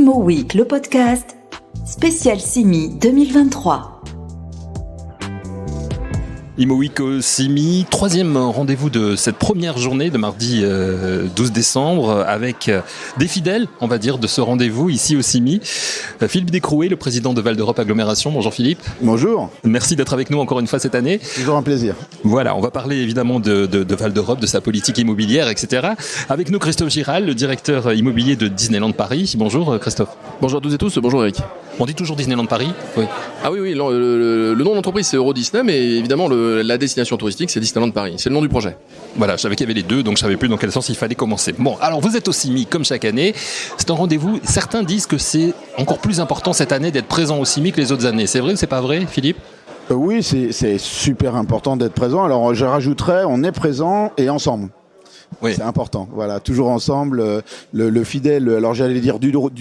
Imo Week, le podcast, spécial CIMI 2023. Imo Week au CIMI, troisième rendez-vous de cette première journée de mardi 12 décembre avec des fidèles, on va dire, de ce rendez-vous ici au CIMI. Philippe Descrouet, le président de Val d'Europe Agglomération. Bonjour Philippe. Bonjour. Merci d'être avec nous encore une fois cette année. Toujours un plaisir. Voilà, on va parler évidemment de Val d'Europe, de sa politique immobilière, etc. Avec nous Christophe Giral, le directeur immobilier de Disneyland Paris. Bonjour Christophe. Bonjour à toutes et tous, bonjour Eric. On dit toujours Disneyland Paris ? Oui. Ah oui, le nom de l'entreprise c'est Euro Disney, mais évidemment la destination touristique c'est Disneyland Paris, c'est le nom du projet. Voilà, je savais qu'il y avait les deux, donc je ne savais plus dans quel sens il fallait commencer. Bon, alors vous êtes au CIMI comme chaque année, c'est un rendez-vous, certains disent que c'est encore plus important cette année d'être présent au CIMI que les autres années. C'est vrai ou c'est pas vrai, Philippe ? Oui, c'est super important d'être présent. Alors je rajouterais, on est présent et ensemble. Oui. C'est important, voilà, toujours ensemble, le fidèle, alors j'allais dire duo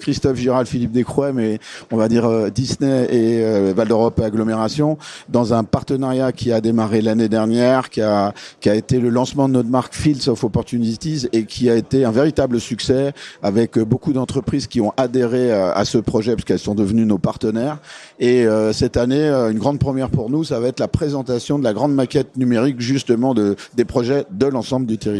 Christophe Giral, Philippe Descrouet, mais on va dire Disney et Val d'Europe Agglomération, dans un partenariat qui a démarré l'année dernière, qui a été le lancement de notre marque Fields of Opportunities et qui a été un véritable succès avec beaucoup d'entreprises qui ont adhéré à ce projet parce qu'elles sont devenues nos partenaires. Et cette année, une grande première pour nous, ça va être la présentation de la grande maquette numérique justement des projets de l'ensemble du territoire.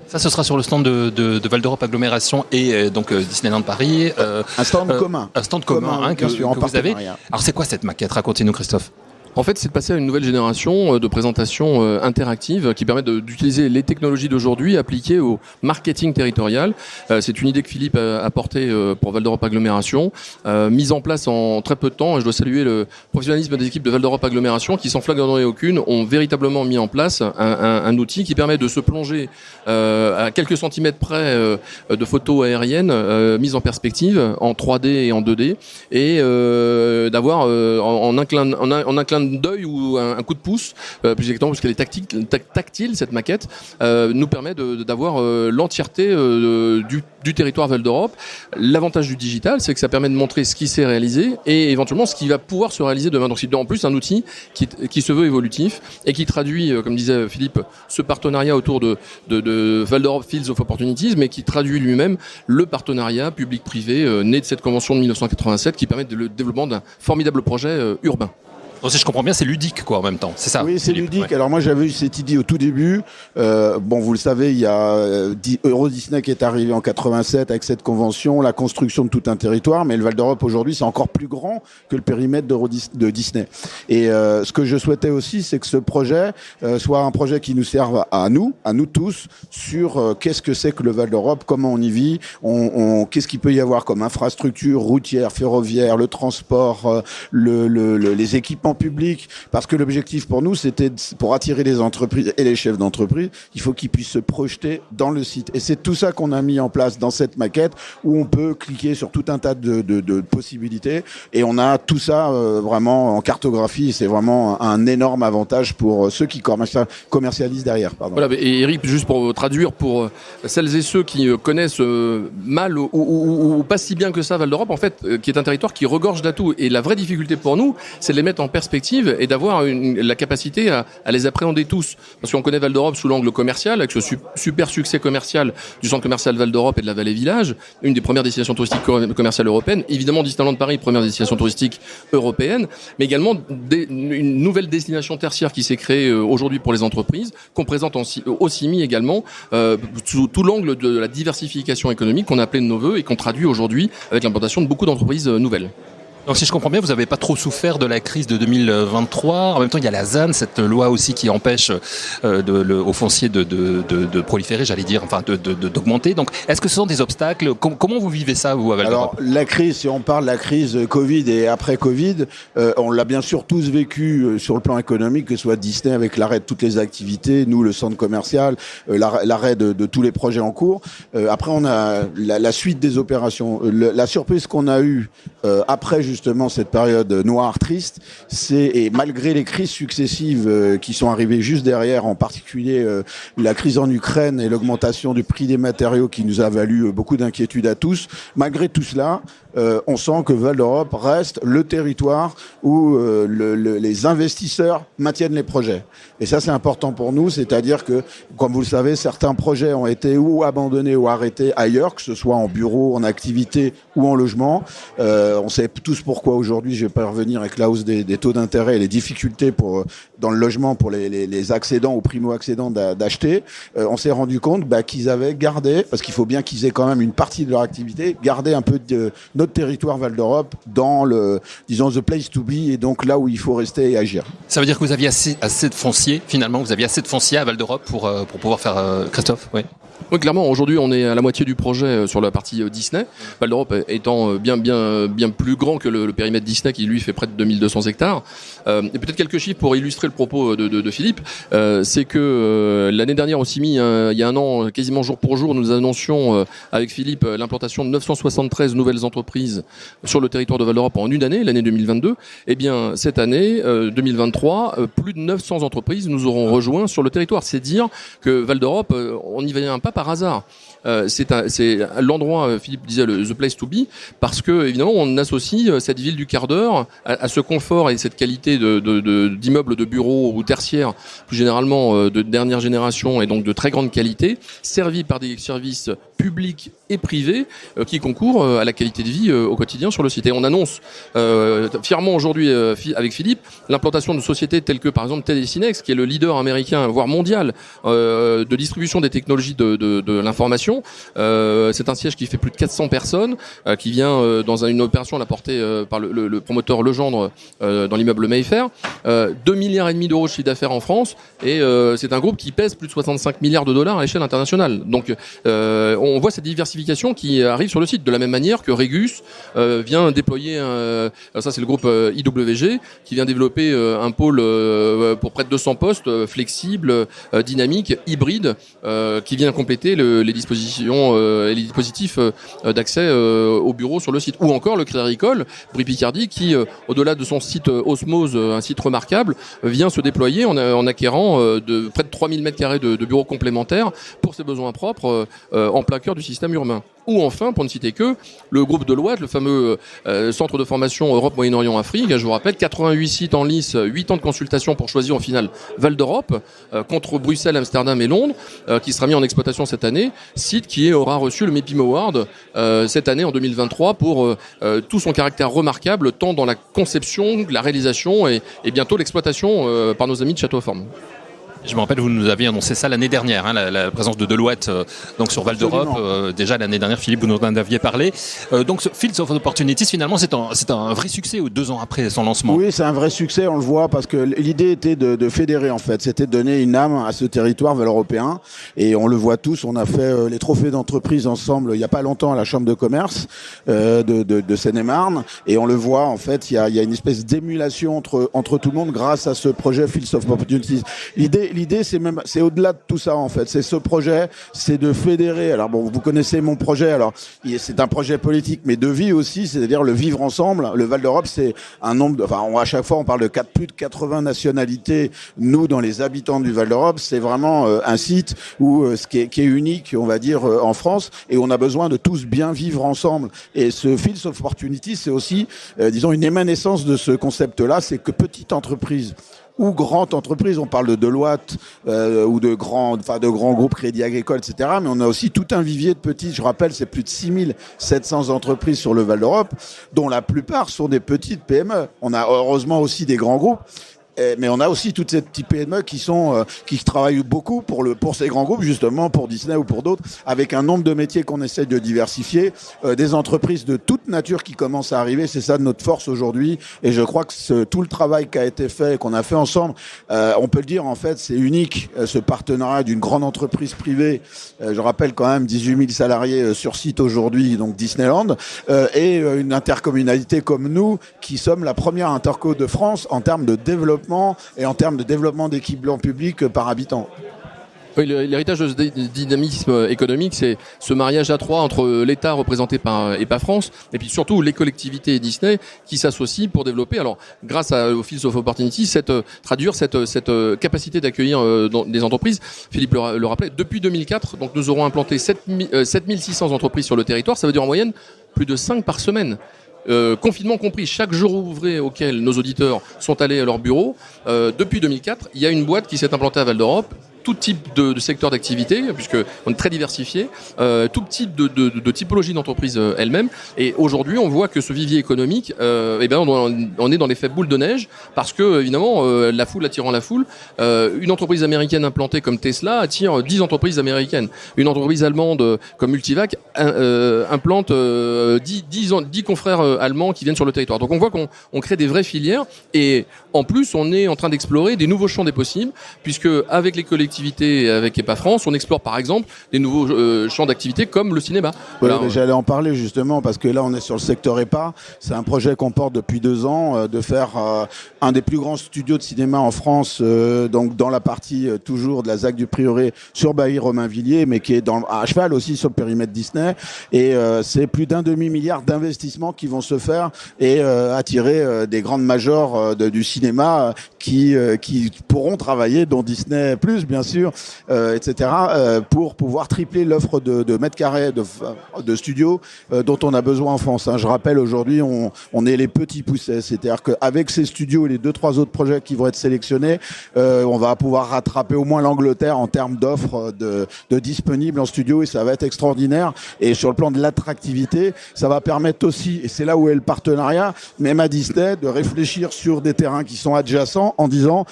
Ça, ce sera sur le stand de Val d'Europe Agglomération et donc Disneyland Paris. Un stand commun. Un stand commun que vous avez. Alors c'est quoi cette maquette ? Racontez-nous Christophe. En fait, c'est de passer à une nouvelle génération de présentations interactives qui permettent d'utiliser les technologies d'aujourd'hui appliquées au marketing territorial. C'est une idée que Philippe a portée pour Val d'Europe Agglomération, mise en place en très peu de temps. Et je dois saluer le professionnalisme des équipes de Val d'Europe Agglomération qui, sans flagornerie aucune, ont véritablement mis en place un outil qui permet de se plonger à quelques centimètres près de photos aériennes mises en perspective en 3D et en 2D et d'avoir en un clin d'œil ou un coup de pouce, plus exactement parce qu'elle est tactile cette maquette, nous permet d'avoir l'entièreté du territoire Val d'Europe. L'avantage du digital, c'est que ça permet de montrer ce qui s'est réalisé et éventuellement ce qui va pouvoir se réaliser demain. Donc c'est en plus un outil qui se veut évolutif et qui traduit, comme disait Philippe, ce partenariat autour de Val d'Europe Fields of Opportunities, mais qui traduit lui-même le partenariat public-privé né de cette convention de 1987 qui permet le développement d'un formidable projet urbain. Donc, si je comprends bien, c'est ludique quoi en même temps, c'est ça ? Oui, c'est Philippe, ludique. Ouais. Alors moi, j'avais eu cette idée au tout début. Bon, vous le savez, il y a Euro Disney qui est arrivé en 87 avec cette convention, la construction de tout un territoire. Mais le Val d'Europe aujourd'hui, c'est encore plus grand que le périmètre de Disney. Et ce que je souhaitais aussi, c'est que ce projet soit un projet qui nous serve à nous tous, sur qu'est-ce que c'est que le Val d'Europe, comment on y vit, qu'est-ce qu'il peut y avoir comme infrastructure routière, ferroviaire, le transport, les équipements public, parce que l'objectif pour nous, c'était pour attirer les entreprises et les chefs d'entreprise, il faut qu'ils puissent se projeter dans le site. Et c'est tout ça qu'on a mis en place dans cette maquette, où on peut cliquer sur tout un tas de possibilités, et on a tout ça vraiment en cartographie. C'est vraiment un énorme avantage pour ceux qui commercialisent derrière. Pardon. Voilà, et Eric, juste pour traduire pour celles et ceux qui connaissent mal ou pas si bien que ça Val d'Europe, en fait, qui est un territoire qui regorge d'atouts. Et la vraie difficulté pour nous, c'est de les mettre en perspective et d'avoir la capacité à les appréhender tous. Parce qu'on connaît Val d'Europe sous l'angle commercial, avec ce super succès commercial du centre commercial Val d'Europe et de la Vallée Village, une des premières destinations touristiques commerciales européennes, évidemment Disneyland Paris, première destination touristique européenne, mais également une nouvelle destination tertiaire qui s'est créée aujourd'hui pour les entreprises, qu'on présente au CIMI également, sous tout l'angle de la diversification économique qu'on a appelé de nos voeux et qu'on traduit aujourd'hui avec l'implantation de beaucoup d'entreprises nouvelles. Donc si je comprends bien, vous n'avez pas trop souffert de la crise de 2023. En même temps, il y a la ZAN, cette loi aussi qui empêche aux fonciers de proliférer, j'allais dire, enfin d'augmenter. Donc est-ce que ce sont des obstacles ? Comment vous vivez ça, vous, à Val d'Europe ? Alors la crise, si on parle de la crise Covid et après Covid, on l'a bien sûr tous vécu sur le plan économique, que ce soit Disney avec l'arrêt de toutes les activités, nous le centre commercial, l'arrêt de tous les projets en cours. Après on a la suite des opérations. La surprise qu'on a eue après justement cette période noire, triste, et malgré les crises successives qui sont arrivées juste derrière, en particulier la crise en Ukraine et l'augmentation du prix des matériaux qui nous a valu beaucoup d'inquiétudes à tous, malgré tout cela, on sent que Val d'Europe reste le territoire où les investisseurs maintiennent les projets. Et ça, c'est important pour nous, c'est-à-dire que, comme vous le savez, certains projets ont été ou abandonnés ou arrêtés ailleurs, que ce soit en bureau, en activité ou en logement. On sait tous pourquoi aujourd'hui, je vais pas revenir avec la hausse des taux d'intérêt et les difficultés dans le logement pour les accédants ou primo-accédants d'acheter. On s'est rendu compte qu'ils avaient gardé, parce qu'il faut bien qu'ils aient quand même une partie de leur activité, gardé un peu de notre territoire Val d'Europe dans the place to be, et donc là où il faut rester et agir. Ça veut dire que vous aviez assez de foncier, finalement, vous aviez assez de foncier à Val d'Europe pour pouvoir faire... Christophe, oui. Oui, clairement, aujourd'hui, on est à la moitié du projet sur la partie Disney. Val d'Europe étant bien plus grand que le périmètre Disney qui, lui, fait près de 2200 hectares. Et peut-être quelques chiffres pour illustrer le propos de Philippe. C'est que l'année dernière, au CIMI, il y a un an, quasiment jour pour jour, nous annoncions avec Philippe l'implantation de 973 nouvelles entreprises sur le territoire de Val d'Europe en une année, l'année 2022. Eh bien, cette année, 2023, plus de 900 entreprises nous auront rejoints sur le territoire. C'est dire que Val d'Europe, on n'y vient pas par hasard. C'est l'endroit, Philippe disait, the place to be, parce que évidemment on associe cette ville du quart d'heure à ce confort et cette qualité d'immeubles de bureaux ou tertiaires, plus généralement de dernière génération et donc de très grande qualité, servis par des services publics et privés qui concourent à la qualité de vie au quotidien sur le site. Et on annonce fièrement aujourd'hui avec Philippe l'implantation de sociétés telles que par exemple Telesinex, qui est le leader américain voire mondial de distribution des technologies de l'information. C'est un siège qui fait plus de 400 personnes, qui vient dans une opération portée par le promoteur Legendre dans l'immeuble Mayfair. 2,5 milliards d'euros de chiffre d'affaires en France, et c'est un groupe qui pèse plus de 65 milliards de dollars à l'échelle internationale. Donc on voit cette diversification qui arrive sur le site, de la même manière que Regus vient déployer ça c'est le groupe IWG qui vient développer un pôle pour près de 200 postes flexibles, dynamiques, hybrides, qui vient compléter les dispositions et les dispositifs d'accès au bureau sur le site. Ou encore le Crédit Agricole, Brie Picardie, qui au-delà de son site Osmose, un site remarquable, vient se déployer en acquérant de près de 3000 m² de bureaux complémentaires pour ses besoins propres en plein cœur du système urbain. Ou enfin, pour ne citer que, le groupe Deloitte, le fameux centre de formation Europe, Moyen-Orient, Afrique. Je vous rappelle, 88 sites en lice, 8 ans de consultation pour choisir en finale Val d'Europe, contre Bruxelles, Amsterdam et Londres, qui sera mis en exploitation cette année. Site qui aura reçu le MEPIM Award cette année, en 2023, pour tout son caractère remarquable, tant dans la conception, la réalisation et bientôt l'exploitation par nos amis de Château-Forme. Je me rappelle, vous nous aviez annoncé ça l'année dernière, la présence de Deloitte donc sur Val d'Europe. Déjà l'année dernière, Philippe, vous nous en aviez parlé. Donc Fields of Opportunities, finalement, c'est un vrai succès 2 ans après son lancement. Oui, c'est un vrai succès, on le voit, parce que l'idée était de fédérer, en fait. C'était de donner une âme à ce territoire val-européen. Et on le voit tous, on a fait les trophées d'entreprise ensemble il n'y a pas longtemps à la Chambre de commerce de Seine-et-Marne. Et on le voit, en fait, il y a une espèce d'émulation entre tout le monde grâce à ce projet Fields of Opportunities. L'idée, c'est au-delà de tout ça, en fait. C'est ce projet, c'est de fédérer. Alors bon, vous connaissez mon projet. Alors, c'est un projet politique, mais de vie aussi, c'est-à-dire le vivre ensemble. Le Val d'Europe, c'est un nombre à chaque fois, on parle de plus de 80 nationalités. Nous, dans les habitants du Val d'Europe, c'est vraiment un site qui est unique, on va dire, en France, et on a besoin de tous bien vivre ensemble. Et ce Fields of Opportunity, c'est aussi, disons, une émanescence de ce concept-là, c'est que petite entreprise ou grande entreprise, on parle de Deloitte ou de grands groupes Crédit Agricole, etc. Mais on a aussi tout un vivier de petites. Je rappelle, c'est plus de 6700 entreprises sur le Val d'Europe, dont la plupart sont des petites PME. On a heureusement aussi des grands groupes. Mais on a aussi toutes ces petites PME qui travaillent beaucoup pour ces grands groupes, justement pour Disney ou pour d'autres, avec un nombre de métiers qu'on essaie de diversifier, des entreprises de toute nature qui commencent à arriver. C'est ça notre force aujourd'hui, et je crois que tout le travail qui a été fait, qu'on a fait ensemble, on peut le dire, en fait, c'est unique, ce partenariat d'une grande entreprise privée. Je rappelle quand même 18 000 salariés sur site aujourd'hui, donc Disneyland, et une intercommunalité comme nous, qui sommes la première interco de France en termes de développement et en termes de développement d'équipements publics par habitant. Oui, l'héritage de ce dynamisme économique, c'est ce mariage à trois entre l'État représenté par EPA France et puis surtout les collectivités et Disney qui s'associent pour développer, alors grâce au Fields of Opportunity, traduire cette capacité d'accueillir des entreprises. Philippe le rappelait, depuis 2004, donc nous aurons implanté 7600 entreprises sur le territoire, ça veut dire en moyenne plus de 5 par semaine. Confinement compris, chaque jour ouvré auquel nos auditeurs sont allés à leur bureau, depuis 2004, il y a une boîte qui s'est implantée à Val d'Europe, tout type de secteur d'activité, puisque on est très diversifié, tout type de typologie d'entreprise elle-même. Et aujourd'hui, on voit que ce vivier économique, on est dans l'effet boule de neige, parce que évidemment, la foule attirant la foule, une entreprise américaine implantée comme Tesla attire 10 entreprises américaines. Une entreprise allemande comme Multivac implante 10 confrères allemands qui viennent sur le territoire. Donc on voit qu'on crée des vraies filières, et en plus, on est en train d'explorer des nouveaux champs des possibles, puisque avec les collectivités et avec EPA France, on explore par exemple des nouveaux champs d'activité comme le cinéma. Voilà, j'allais en parler justement parce que là on est sur le secteur EPA. C'est un projet qu'on porte depuis 2 ans de faire un des plus grands studios de cinéma en France, donc dans la partie toujours de la ZAC du Prieuré sur Bailly-Romainvilliers, mais qui est à cheval aussi sur le périmètre Disney. Et c'est plus d'1 demi-milliard d'investissements qui vont se faire et attirer des grandes majors du cinéma qui pourront travailler, dont Disney+, bien sûr, etc., pour pouvoir tripler l'offre de mètres carrés de studios dont on a besoin en France. Je rappelle, aujourd'hui, on est les petits poussets. C'est-à-dire qu'avec ces studios et les 2-3 autres projets qui vont être sélectionnés, on va pouvoir rattraper au moins l'Angleterre en termes d'offres de disponibles en studio, et ça va être extraordinaire. Et sur le plan de l'attractivité, ça va permettre aussi, et c'est là où est le partenariat, même à Disney, de réfléchir sur des terrains qui sont adjacents en disant,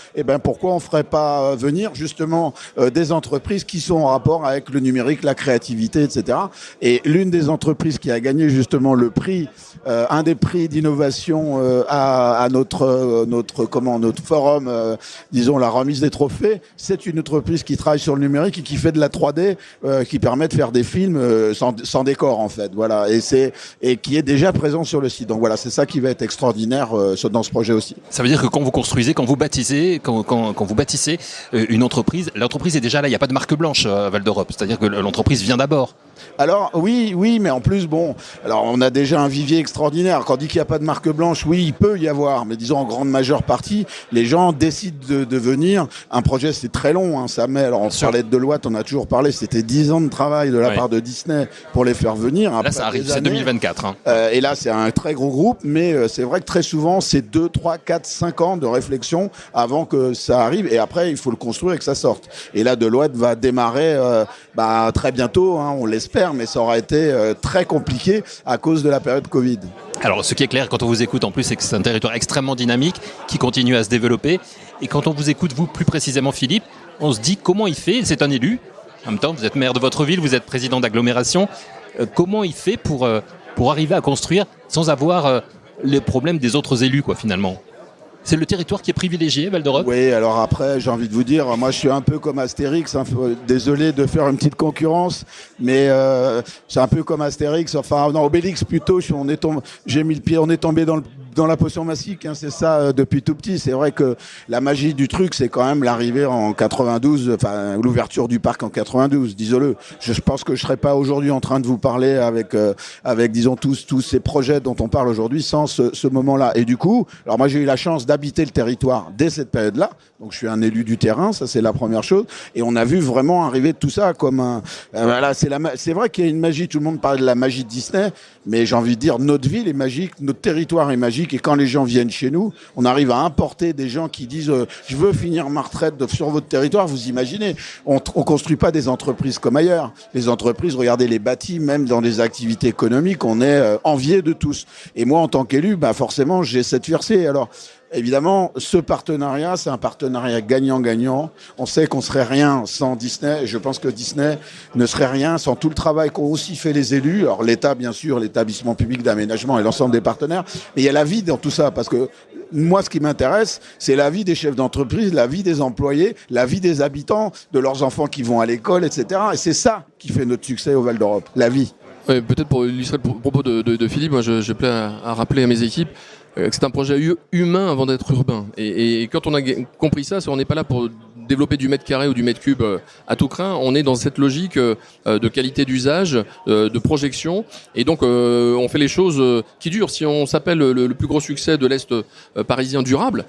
pourquoi on ferait pas venir justement des entreprises qui sont en rapport avec le numérique, la créativité, etc. Et l'une des entreprises qui a gagné justement le prix, un des prix d'innovation à notre forum, disons la remise des trophées, c'est une entreprise qui travaille sur le numérique et qui fait de la 3D, qui permet de faire des films sans décor en fait. Voilà, et qui est déjà présent sur le site. Donc voilà, c'est ça qui va être extraordinaire dans ce projet aussi. Ça veut dire que quand vous construisez, quand vous bâtissez une entreprise, l'entreprise est déjà là, il n'y a pas de marque blanche à Val d'Europe, c'est-à-dire que l'entreprise vient d'abord. Alors oui, mais en plus, alors on a déjà un vivier extraordinaire. Quand on dit qu'il n'y a pas de marque blanche, oui, il peut y avoir, mais disons en grande majeure partie, les gens décident de venir. Un projet, c'est très long, ça met. Alors on parlait de Deloitte, on a toujours parlé, c'était 10 ans de travail de la part de Disney pour les faire venir. Là, ça arrive, c'est 2024. Et là, c'est un très gros groupe, mais c'est vrai que très souvent, c'est 2, 3, 4, 5 ans de réflexion avant que ça arrive, et après, il faut le construire et que ça sorte. Et là, Deloitte va démarrer très bientôt, on l'espère, mais ça aura été très compliqué à cause de la période Covid. Alors, ce qui est clair quand on vous écoute en plus, c'est que c'est un territoire extrêmement dynamique qui continue à se développer. Et quand on vous écoute, vous plus précisément, Philippe, on se dit comment il fait, c'est un élu, en même temps vous êtes maire de votre ville, vous êtes président d'agglomération, comment il fait pour arriver à construire sans avoir les problèmes des autres élus, finalement? C'est le territoire qui est privilégié, Val d'Europe? Oui, alors après, j'ai envie de vous dire, moi je suis un peu comme Astérix, désolé de faire une petite concurrence, mais c'est un peu comme Astérix, Obélix plutôt, j'ai mis le pied, on est tombé dans la potion magique, c'est ça depuis tout petit. C'est vrai que la magie du truc, c'est quand même l'arrivée en 92, l'ouverture du parc en 92, disons-le. Je pense que je serais pas aujourd'hui en train de vous parler avec disons tous ces projets dont on parle aujourd'hui sans ce moment-là. Et du coup, alors moi j'ai eu la chance d'habiter le territoire dès cette période-là, donc je suis un élu du terrain, ça c'est la première chose. Et on a vu vraiment arriver tout ça comme c'est vrai qu'il y a une magie. Tout le monde parle de la magie de Disney, mais j'ai envie de dire notre ville est magique, notre territoire est magique. Et quand les gens viennent chez nous, on arrive à importer des gens qui disent je veux finir ma retraite sur votre territoire. Vous imaginez, on construit pas des entreprises comme ailleurs. Les entreprises, regardez les bâtis, même dans les activités économiques, on est envié de tous. Et moi, en tant qu'élu, forcément, j'ai cette fierté. Alors, évidemment, ce partenariat, c'est un partenariat gagnant-gagnant. On sait qu'on serait rien sans Disney. Et je pense que Disney ne serait rien sans tout le travail qu'ont aussi fait les élus. Alors l'État, bien sûr, l'établissement public d'aménagement et l'ensemble des partenaires. Mais il y a la vie dans tout ça, parce que moi, ce qui m'intéresse, c'est la vie des chefs d'entreprise, la vie des employés, la vie des habitants, de leurs enfants qui vont à l'école, etc. Et c'est ça qui fait notre succès au Val d'Europe, la vie. Ouais, peut-être pour illustrer le propos de Philippe, moi je plais à rappeler à mes équipes que c'est un projet humain avant d'être urbain. Et quand on a compris ça, on n'est pas là pour développer du mètre carré ou du mètre cube à tout crin. On est dans cette logique de qualité d'usage, de projection, et donc on fait les choses qui durent. Si on s'appelle le plus gros succès de l'Est parisien durable,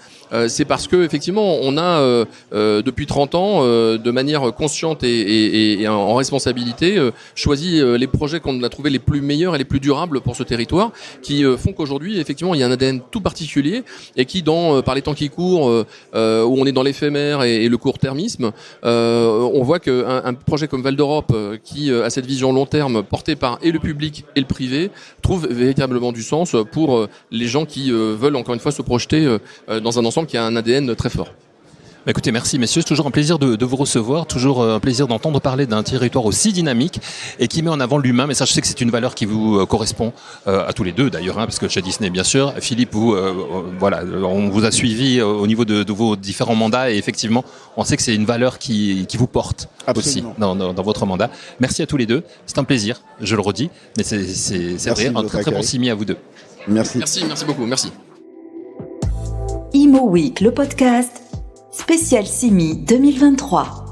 c'est parce que effectivement on a depuis 30 ans, de manière consciente et en responsabilité, choisi les projets qu'on a trouvés les plus meilleurs et les plus durables pour ce territoire, qui font qu'aujourd'hui effectivement il y a un ADN tout particulier et qui, par les temps qui courent, où on est dans l'éphémère et le court-termisme, on voit qu'un projet comme Val d'Europe, qui a cette vision long terme portée par et le public et le privé, trouve véritablement du sens pour les gens qui veulent encore une fois se projeter dans un ensemble qui a un ADN très fort. Écoutez, merci messieurs, c'est toujours un plaisir de vous recevoir, toujours un plaisir d'entendre parler d'un territoire aussi dynamique et qui met en avant l'humain. Mais ça, je sais que c'est une valeur qui vous correspond à tous les deux d'ailleurs, parce que chez Disney bien sûr. Philippe, vous, voilà, on vous a suivi au niveau de vos différents mandats et effectivement, on sait que c'est une valeur qui vous porte. Absolument. Aussi dans votre mandat. Merci à tous les deux, c'est un plaisir, je le redis, mais c'est vrai, un très bon CIMI à vous deux. Merci. Merci beaucoup, merci. Imo Week, le podcast spécial CIMI 2023.